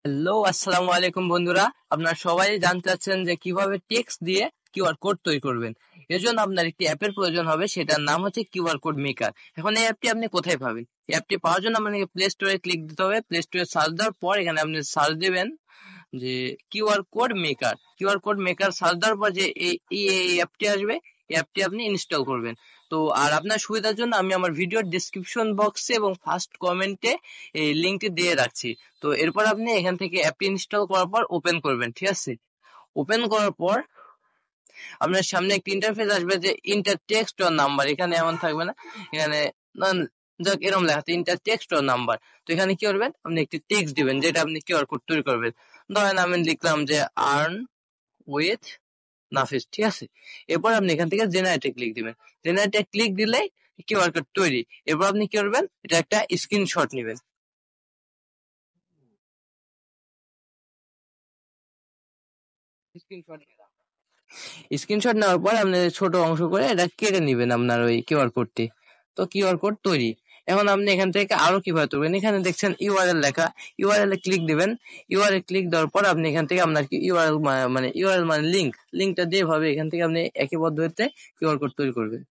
Hello, আসসালামু আলাইকুম বন্ধুরা। আপনারা সবাই জানতে চাচ্ছেন যে কিভাবে টেক্সট দিয়ে কিউআর কোড তৈরি করবেন। এর জন্য আপনার একটি অ্যাপের প্রয়োজন হবে, সেটার নাম হচ্ছে কিউআর কোড মেকার। এখন এই অ্যাপটি আপনি কোথায় পাবেন? এই অ্যাপটি পাওয়ার জন্য আপনাকে প্লে স্টোরে ক্লিক দিতে হবে। প্লে স্টোরে সার্চ দেওয়ার পর এখানে আপনি সার্চ দেবেন যে QR code maker. QR code maker search দেওয়ার পর যে এই অ্যাপটি আসবে, এই অ্যাপটি আপনি ইনস্টল করবেন। তো আর আপনার সুবিধার জন্য আমি আমার ভিডিওর ডেসক্রিপশন বক্সে এবং ফার্স্ট কমেন্টে এই লিঙ্কটি দিয়ে রাখছি। তো এরপর আপনি এখান থেকে অ্যাপটি ইনস্টল করার পর ওপেন করবেন, ঠিক আছে? ওপেন করার পর আপনার সামনে একটা ইন্টারফেস আসবে যে ইন্টার টেক্সট ওর নাম্বার। এখানে এমন থাকবে না, এখানে যাক এরকম লেখা আছে ইন্টার টেক্সট ওর নাম্বার। তো এখানে কি করবেন, আপনি একটি টেক্সট দিবেন যেটা আপনি কিউআর কোড তৈরি করবেন। ধরেন আমি লিখলাম যে আর্ন উইথ নাফিস, ঠিক আছে? এরপর আপনি এখান থেকে জেনারেটে ক্লিক দিবেন। জেনারেটে ক্লিক দিলে কিউআর কোড তৈরি। এরপর আপনি কি করবেন, এটা একটা স্ক্রিনশট নেবেন। স্ক্রিনশট নেওয়ার পর আপনি ছোট অংশ করে এটা কেটে নেবেন আপনার ওই কিউআর কোডটি। তো কিউআর কোড তৈরি। এখন আপনি এখান থেকে আরো কিভাবে তুলবেন, এখানে দেখছেন ইউআরএল লেখা, ইউআরএল এ ক্লিক দিবেন। ইউআরএল ক্লিক দেওয়ার পর আপনি এখান থেকে আপনার ইউআরএল মানে ইউআরএল মানে লিঙ্কটা দিয়ে ভাবে এখান থেকে আপনি একই পদ্ধতিতে কিউআর কোড তৈরি করবেন।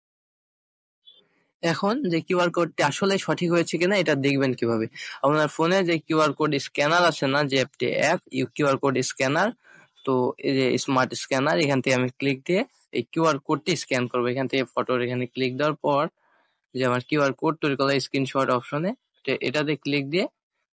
এখন যে কিউআর কোডটি আসলে সঠিক হয়েছে কিনা এটা দেখবেন কিভাবে? আপনার ফোনে যে কিউআর কোড স্ক্যানার আছে না, যে অ্যাপ কিউআর কোড স্ক্যানার, তো এই যে স্মার্ট স্ক্যানার, এখান থেকে আমি ক্লিক দিয়ে এই কিউআর কোডটি স্ক্যান করবো। এখান থেকে ফটোর এখানে ক্লিক দেওয়ার পর যে আমার কিউআর কোড তৈরি করা স্ক্রিনশট অপশনে এটাতে ক্লিক দিয়ে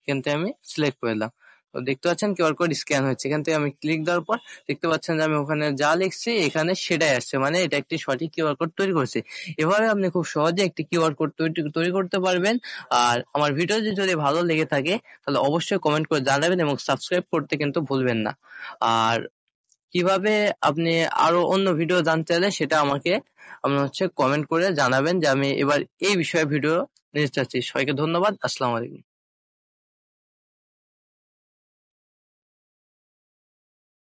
এখান থেকে আমি সিলেক্ট করে দিলাম। তো দেখতে পাচ্ছেন কিউআর কোড স্ক্যান হচ্ছে। এখান থেকে আমি ক্লিক দেওয়ার পর দেখতে পাচ্ছেন যে আমি ওখানে যা লিখছি এখানে সেটাই আসছে, মানে এটা একটি সঠিক কিউআর কোড তৈরি করছে। এভাবে আপনি খুব সহজে একটি কিউআর কোড তৈরি করতে পারবেন। আর আমার ভিডিও যদি ভালো লেগে থাকে তাহলে অবশ্যই কমেন্ট করে জানাবেন এবং সাবস্ক্রাইব করতে কিন্তু ভুলবেন না। আর কিভাবে আপনি আরো অন্য ভিডিও জানতে চাইলে সেটা আমাকে আপনার কমেন্ট করে জানাবেন যে আমি এবার এই বিষয়ে ভিডিও নিতে চাচ্ছি। সবাইকে ধন্যবাদ। আসসালামু আলাইকুম।